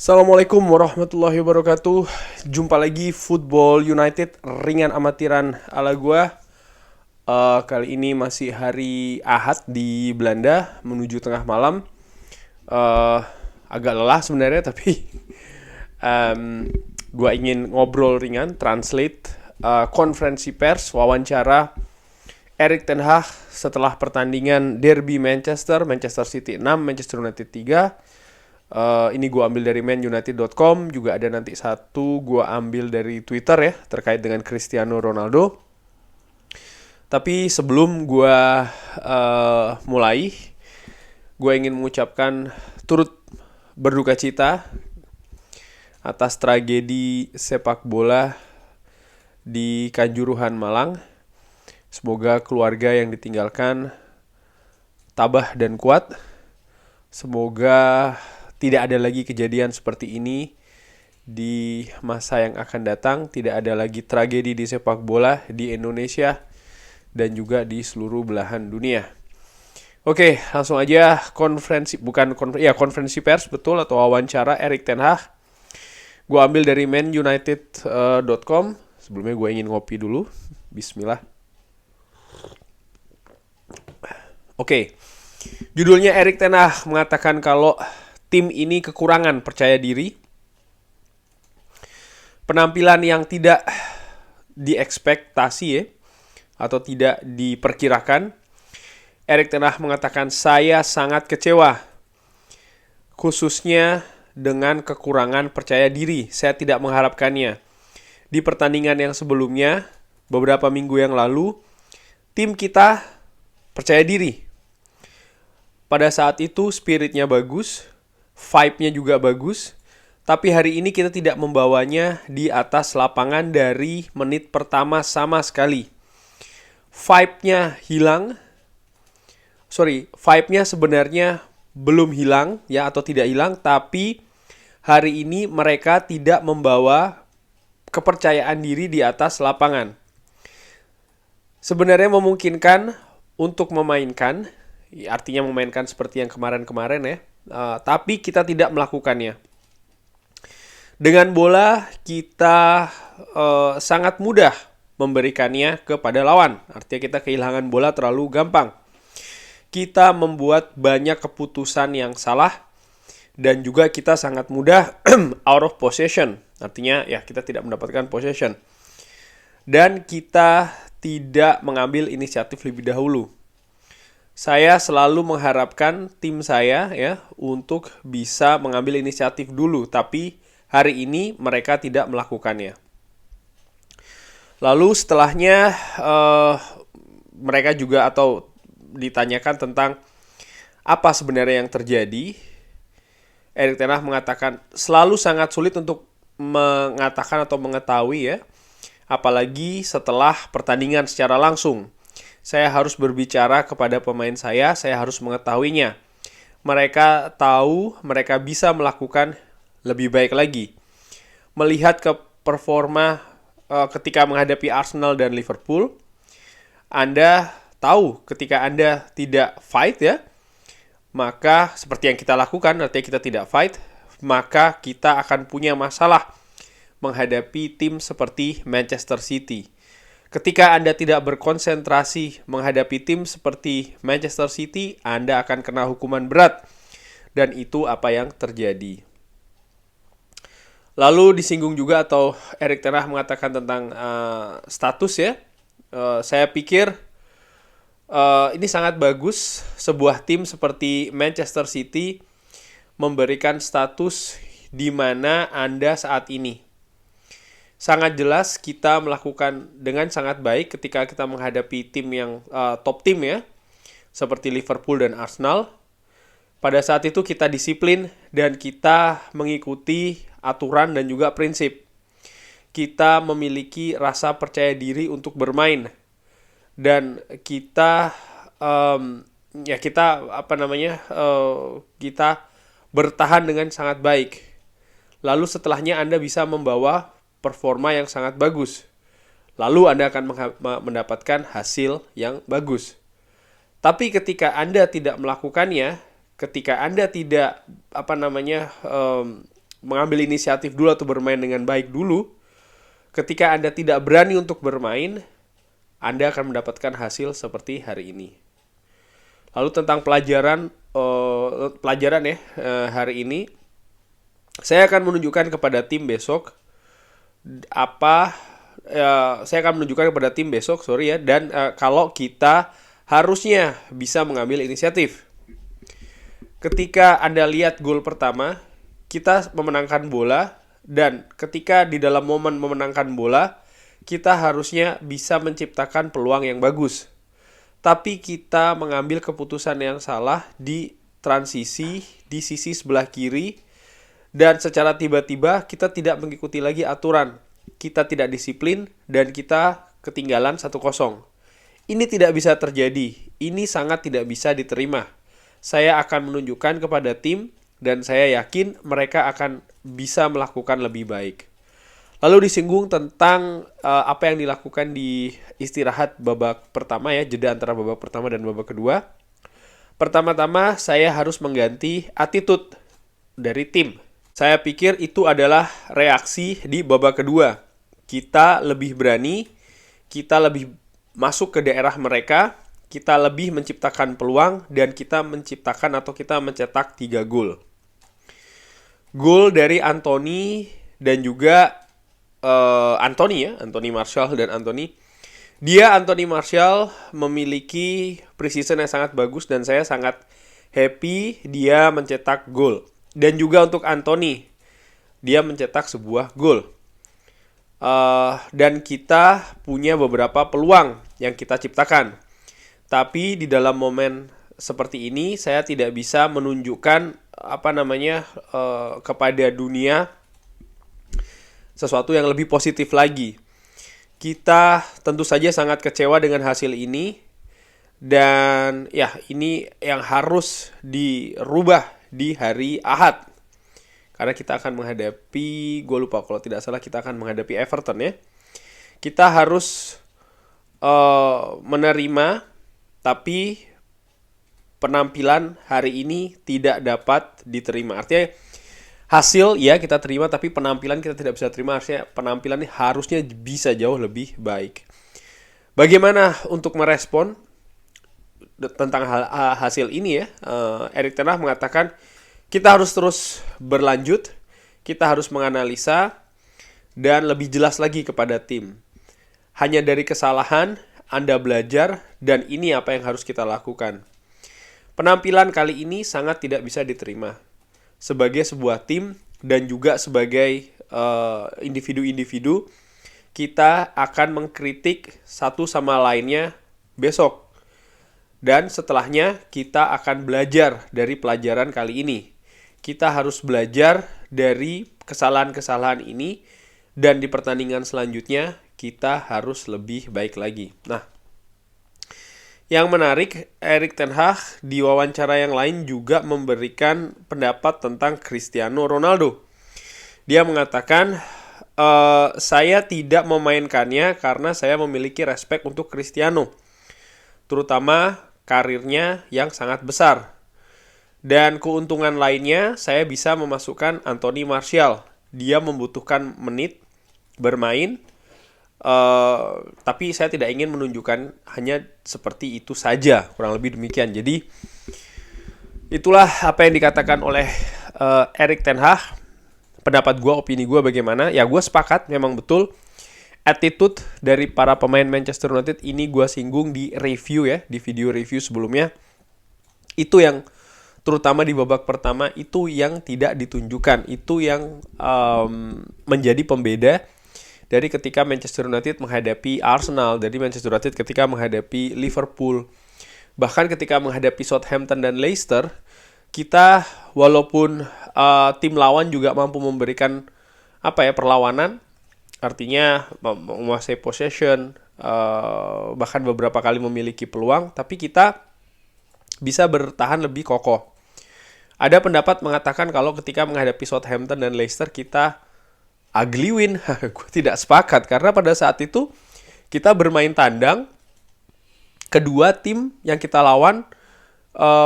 Assalamualaikum warahmatullahi wabarakatuh. Jumpa lagi Football United ringan amatiran ala gua. Kali ini masih hari Ahad di Belanda menuju tengah malam. Eh, Agak lelah sebenarnya tapi gua ingin ngobrol ringan, translate konferensi pers wawancara Erik ten Hag setelah pertandingan Derby Manchester City 6, Manchester United 3. Ini gue ambil dari manunited.com. Juga ada nanti satu gue ambil dari Twitter ya, terkait dengan Cristiano Ronaldo. Tapi sebelum gue mulai, gue ingin mengucapkan turut berduka cita atas tragedi sepak bola di Kanjuruhan, Malang. Semoga keluarga yang ditinggalkan tabah dan kuat. Semoga tidak ada lagi kejadian seperti ini di masa yang akan datang. Tidak ada lagi tragedi di sepak bola di Indonesia dan juga di seluruh belahan dunia. Oke, langsung aja konferensi pers betul atau wawancara Erik ten Hag. Gue ambil dari manunited.com. Sebelumnya gue ingin ngopi dulu. Bismillah. Oke. Judulnya Erik ten Hag mengatakan kalau tim ini kekurangan percaya diri. Penampilan yang tidak diekspektasi ya, atau tidak diperkirakan. Erik ten Hag mengatakan saya sangat kecewa. Khususnya dengan kekurangan percaya diri. Saya tidak mengharapkannya. Di pertandingan yang sebelumnya, beberapa minggu yang lalu, tim kita percaya diri. Pada saat itu spiritnya bagus, vibe-nya juga bagus, tapi hari ini kita tidak membawanya di atas lapangan dari menit pertama sama sekali. Vibe-nya hilang. Vibe-nya sebenarnya belum hilang ya, atau tidak hilang, tapi hari ini mereka tidak membawa kepercayaan diri di atas lapangan. Sebenarnya memungkinkan untuk memainkan, artinya memainkan seperti yang kemarin-kemarin ya, tapi kita tidak melakukannya. Dengan bola kita sangat mudah memberikannya kepada lawan. Artinya kita kehilangan bola terlalu gampang. Kita membuat banyak keputusan yang salah dan juga kita sangat mudah out of possession. Artinya ya kita tidak mendapatkan possession. Dan kita tidak mengambil inisiatif lebih dahulu. Saya selalu mengharapkan tim saya ya untuk bisa mengambil inisiatif dulu, tapi hari ini mereka tidak melakukannya. Lalu setelahnya mereka juga atau ditanyakan tentang apa sebenarnya yang terjadi. Erik ten Hag mengatakan selalu sangat sulit untuk mengatakan atau mengetahui ya, apalagi setelah pertandingan secara langsung. Saya harus berbicara kepada pemain saya harus mengetahuinya. Mereka tahu, mereka bisa melakukan lebih baik lagi. Melihat ke performa ketika menghadapi Arsenal dan Liverpool, Anda tahu ketika Anda tidak fight ya, maka seperti yang kita lakukan, artinya kita tidak fight, maka kita akan punya masalah menghadapi tim seperti Manchester City. Ketika Anda tidak berkonsentrasi menghadapi tim seperti Manchester City, Anda akan kena hukuman berat. Dan itu apa yang terjadi. Lalu disinggung juga atau Erik ten Hag mengatakan tentang status ya. Saya pikir ini sangat bagus sebuah tim seperti Manchester City memberikan status di mana Anda saat ini. Sangat jelas kita melakukan dengan sangat baik ketika kita menghadapi tim yang top tim ya, seperti Liverpool dan Arsenal. Pada saat itu kita disiplin dan kita mengikuti aturan dan juga prinsip. Kita memiliki rasa percaya diri untuk bermain dan kita kita bertahan dengan sangat baik. Lalu setelahnya Anda bisa membawa performa yang sangat bagus. Lalu Anda akan mendapatkan hasil yang bagus. Tapi ketika Anda tidak melakukannya, ketika Anda tidak mengambil inisiatif dulu atau bermain dengan baik dulu, ketika Anda tidak berani untuk bermain, Anda akan mendapatkan hasil seperti hari ini. Lalu tentang pelajaran ya hari ini, saya akan menunjukkan kepada tim besok dan kalau kita harusnya bisa mengambil inisiatif. Ketika Anda lihat gol pertama, kita memenangkan bola, dan ketika di dalam momen memenangkan bola, kita harusnya bisa menciptakan peluang yang bagus. Tapi kita mengambil keputusan yang salah di transisi di sisi sebelah kiri, dan secara tiba-tiba kita tidak mengikuti lagi aturan. Kita tidak disiplin dan kita ketinggalan 1-0. Ini tidak bisa terjadi. Ini sangat tidak bisa diterima. Saya akan menunjukkan kepada tim dan saya yakin mereka akan bisa melakukan lebih baik. Lalu disinggung tentang apa yang dilakukan di istirahat babak pertama ya, jeda antara babak pertama dan babak kedua. Pertama-tama saya harus mengganti attitude dari tim. Saya pikir itu adalah reaksi di babak kedua. Kita lebih berani, kita lebih masuk ke daerah mereka, kita lebih menciptakan peluang, dan kita menciptakan atau kita mencetak 3 gol. Gol dari Anthony dan juga Anthony Martial dan Anthony. Anthony Martial memiliki precision yang sangat bagus dan saya sangat happy dia mencetak gol. Dan juga untuk Anthony, dia mencetak sebuah gol. Dan kita punya beberapa peluang yang kita ciptakan. Tapi di dalam momen seperti ini saya tidak bisa menunjukkan kepada dunia sesuatu yang lebih positif lagi. Kita tentu saja sangat kecewa dengan hasil ini, dan ya ini yang harus dirubah di hari Ahad. Karena kita akan menghadapi, gue lupa kalau tidak salah kita akan menghadapi Everton ya. Kita harus menerima, tapi penampilan hari ini tidak dapat diterima. Artinya hasil ya kita terima, tapi penampilan kita tidak bisa terima. Artinya penampilan ini harusnya bisa jauh lebih baik. Bagaimana untuk merespon tentang hasil ini ya? Erik ten Hag mengatakan kita harus terus berlanjut, kita harus menganalisa dan lebih jelas lagi kepada tim. Hanya dari kesalahan Anda belajar, dan ini apa yang harus kita lakukan. Penampilan kali ini sangat tidak bisa diterima sebagai sebuah tim dan juga sebagai individu-individu. Kita akan mengkritik satu sama lainnya besok. Dan setelahnya kita akan belajar dari pelajaran kali ini. Kita harus belajar dari kesalahan-kesalahan ini, dan di pertandingan selanjutnya kita harus lebih baik lagi. Nah, yang menarik, Erik ten Hag di wawancara yang lain juga memberikan pendapat tentang Cristiano Ronaldo. Dia mengatakan, saya tidak memainkannya karena saya memiliki respek untuk Cristiano, terutama karirnya yang sangat besar. Dan keuntungan lainnya, saya bisa memasukkan Anthony Martial. Dia membutuhkan menit bermain, tapi saya tidak ingin menunjukkan hanya seperti itu saja, kurang lebih demikian. Jadi itulah apa yang dikatakan oleh Erik ten Hag. Pendapat gue, opini gue bagaimana? Ya gue sepakat, memang betul attitude dari para pemain Manchester United ini gue singgung di review ya, di video review sebelumnya. Itu yang terutama di babak pertama itu yang tidak ditunjukkan, itu yang menjadi pembeda dari ketika Manchester United menghadapi Arsenal, dari Manchester United ketika menghadapi Liverpool, bahkan ketika menghadapi Southampton dan Leicester, kita walaupun tim lawan juga mampu memberikan perlawanan, artinya menguasai possession, bahkan beberapa kali memiliki peluang, tapi kita bisa bertahan lebih kokoh. Ada pendapat mengatakan kalau ketika menghadapi Southampton dan Leicester kita ugly win. Gue tidak sepakat, karena pada saat itu kita bermain tandang, kedua tim yang kita lawan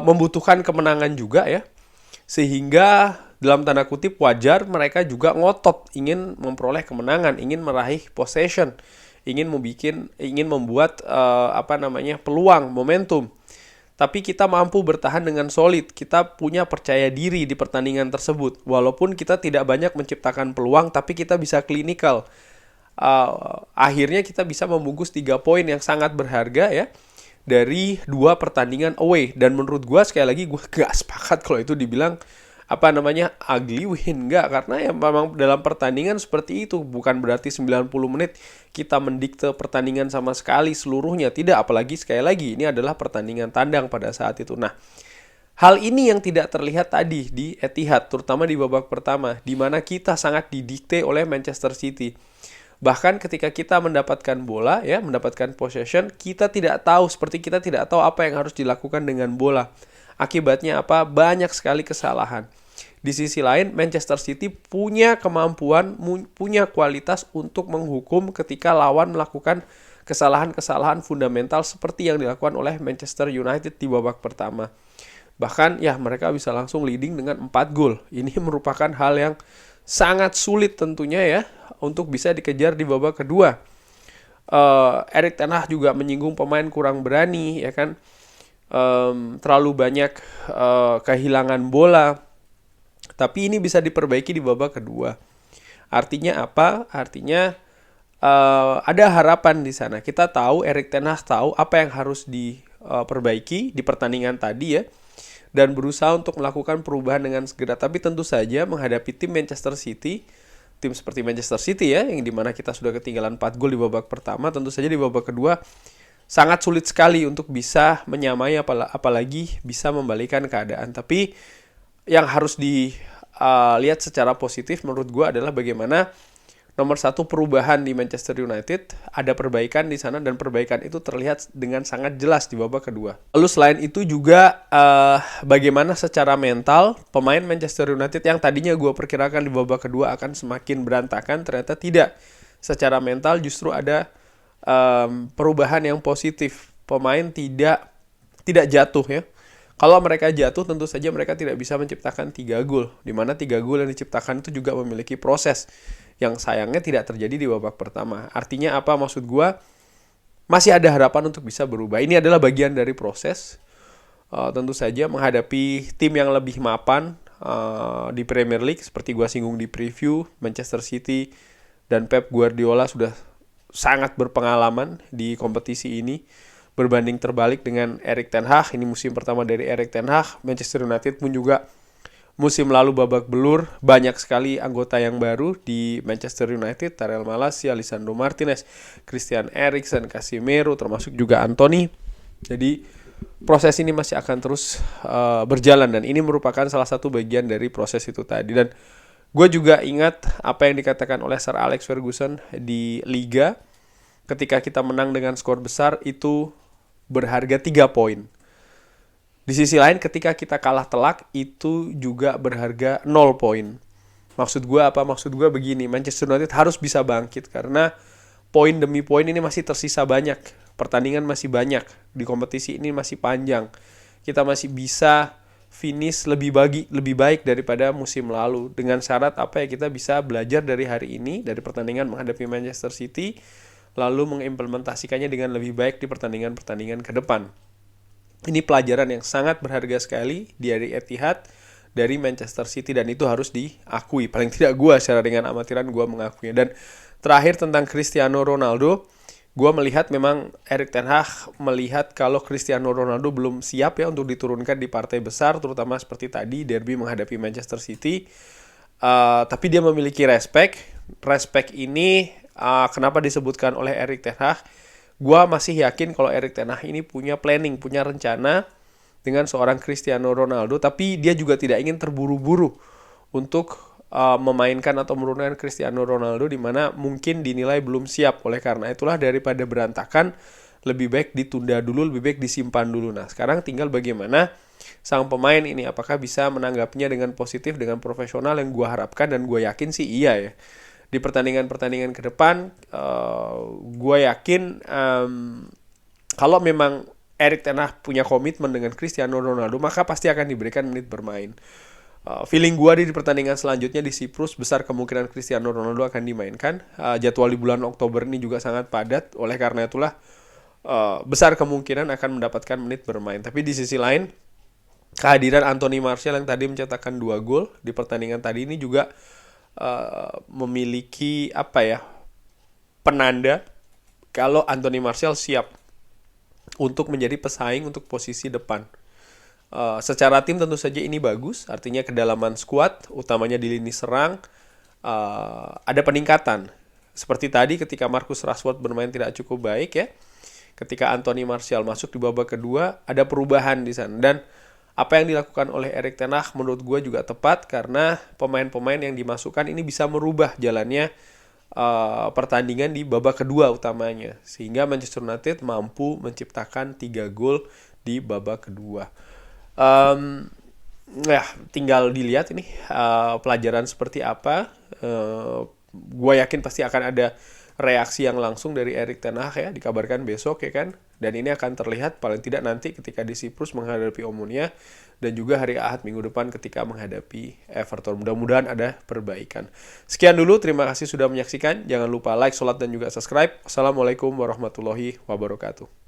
membutuhkan kemenangan juga ya, sehingga dalam tanda kutip wajar mereka juga ngotot ingin memperoleh kemenangan, ingin meraih possession, ingin membuat peluang, momentum. Tapi kita mampu bertahan dengan solid. Kita punya percaya diri di pertandingan tersebut. Walaupun kita tidak banyak menciptakan peluang, tapi kita bisa klinikal. Akhirnya kita bisa membungkus 3 poin yang sangat berharga ya dari 2 pertandingan away. Dan menurut gue sekali lagi gue gak sepakat kalau itu dibilang ugly win. Enggak, karena ya memang dalam pertandingan seperti itu. Bukan berarti 90 menit kita mendikte pertandingan sama sekali seluruhnya. Tidak, apalagi sekali lagi ini adalah pertandingan tandang pada saat itu. Nah, hal ini yang tidak terlihat tadi di Etihad, terutama di babak pertama, di mana kita sangat didikte oleh Manchester City. Bahkan ketika kita mendapatkan bola, ya, mendapatkan possession, kita tidak tahu apa yang harus dilakukan dengan bola. Akibatnya apa? Banyak sekali kesalahan. Di sisi lain, Manchester City punya kemampuan, punya kualitas untuk menghukum ketika lawan melakukan kesalahan-kesalahan fundamental seperti yang dilakukan oleh Manchester United di babak pertama. Bahkan ya mereka bisa langsung leading dengan 4 gol. Ini merupakan hal yang sangat sulit tentunya ya untuk bisa dikejar di babak kedua. Erik ten Hag juga menyinggung pemain kurang berani, ya kan? Terlalu banyak kehilangan bola. Tapi ini bisa diperbaiki di babak kedua. Artinya apa? Artinya ada harapan di sana. Kita tahu, Erik ten Hag tahu apa yang harus diperbaiki di pertandingan tadi ya, dan berusaha untuk melakukan perubahan dengan segera. Tapi tentu saja menghadapi tim Manchester City, tim seperti Manchester City ya, yang dimana kita sudah ketinggalan 4 gol di babak pertama, tentu saja di babak kedua sangat sulit sekali untuk bisa menyamai, apalagi bisa membalikan keadaan. Tapi yang harus dilihat secara positif menurut gue adalah bagaimana nomor 1 perubahan di Manchester United, ada perbaikan di sana dan perbaikan itu terlihat dengan sangat jelas di babak kedua. Lalu selain itu juga bagaimana secara mental pemain Manchester United yang tadinya gue perkirakan di babak kedua akan semakin berantakan, ternyata tidak. Secara mental justru ada perubahan yang positif. Pemain tidak jatuh ya. Kalau mereka jatuh tentu saja mereka tidak bisa menciptakan 3 gol. Di mana 3 gol yang diciptakan itu juga memiliki proses yang sayangnya tidak terjadi di babak pertama. Artinya apa maksud gue? Masih ada harapan untuk bisa berubah. Ini adalah bagian dari proses. Tentu saja menghadapi tim yang lebih mapan di Premier League, seperti gue singgung di preview, Manchester City dan Pep Guardiola sudah sangat berpengalaman di kompetisi ini. Berbanding terbalik dengan Erik ten Hag, ini musim pertama dari Erik ten Hag. Manchester United pun juga musim lalu babak belur, banyak sekali anggota yang baru di Manchester United, Tyrell Malacia, Lisandro Martinez, Christian Eriksen, Casemiro, termasuk juga Anthony. Jadi proses ini masih akan terus berjalan, dan ini merupakan salah satu bagian dari proses itu tadi. Dan gue juga ingat apa yang dikatakan oleh Sir Alex Ferguson di Liga, ketika kita menang dengan skor besar itu berharga 3 poin. Di sisi lain ketika kita kalah telak itu juga berharga 0 poin. Maksud gue apa? Maksud gue begini, Manchester United harus bisa bangkit karena poin demi poin ini masih tersisa banyak. Pertandingan masih banyak, di kompetisi ini masih panjang. Kita masih bisa finish lebih baik daripada musim lalu. Dengan syarat apa ya, kita bisa belajar dari hari ini, dari pertandingan menghadapi Manchester City, lalu mengimplementasikannya dengan lebih baik di pertandingan-pertandingan ke depan. Ini pelajaran yang sangat berharga sekali dari Etihad, dari Manchester City, dan itu harus diakui. Paling tidak gue secara dengan amatiran gue mengakuinya. Dan terakhir tentang Cristiano Ronaldo, gue melihat memang Erik ten Hag melihat kalau Cristiano Ronaldo belum siap ya untuk diturunkan di partai besar, terutama seperti tadi derby menghadapi Manchester City. Tapi dia memiliki respect ini. Kenapa disebutkan oleh Erik ten Hag? Gue masih yakin kalau Erik ten Hag ini punya planning, punya rencana dengan seorang Cristiano Ronaldo, tapi dia juga tidak ingin terburu-buru untuk memainkan atau menurunkan Cristiano Ronaldo di mana mungkin dinilai belum siap. Oleh karena itulah daripada berantakan, lebih baik ditunda dulu, lebih baik disimpan dulu. Nah, sekarang tinggal bagaimana sang pemain ini apakah bisa menanggapinya dengan positif, dengan profesional, yang gue harapkan dan gue yakin sih iya ya. Di pertandingan-pertandingan ke depan, gue yakin kalau memang Erik ten Hag punya komitmen dengan Cristiano Ronaldo, maka pasti akan diberikan menit bermain. Feeling gua di pertandingan selanjutnya di Siprus besar kemungkinan Cristiano Ronaldo akan dimainkan. Jadwal di bulan Oktober ini juga sangat padat, oleh karena itulah besar kemungkinan akan mendapatkan menit bermain. Tapi di sisi lain, kehadiran Anthony Martial yang tadi mencetakkan 2 gol di pertandingan tadi ini juga memiliki apa ya, penanda kalau Anthony Martial siap untuk menjadi pesaing untuk posisi depan. Secara tim tentu saja ini bagus, artinya kedalaman skuad, utamanya di lini serang, ada peningkatan. Seperti tadi ketika Marcus Rashford bermain tidak cukup baik ya, ketika Anthony Martial masuk di babak kedua, ada perubahan di sana. Dan apa yang dilakukan oleh Erik ten Hag menurut gue juga tepat, karena pemain-pemain yang dimasukkan ini bisa merubah jalannya pertandingan di babak kedua utamanya, sehingga Manchester United mampu menciptakan 3 gol di babak kedua. Ya, tinggal dilihat ini pelajaran seperti apa. Gue yakin pasti akan ada reaksi yang langsung dari Erik ten Hag ya, dikabarkan besok ya kan. Dan ini akan terlihat paling tidak nanti ketika di Siprus menghadapi Omonia, dan juga hari Ahad minggu depan ketika menghadapi Everton. Mudah-mudahan ada perbaikan. Sekian dulu, terima kasih sudah menyaksikan. Jangan lupa like, share, dan juga subscribe. Assalamualaikum warahmatullahi wabarakatuh.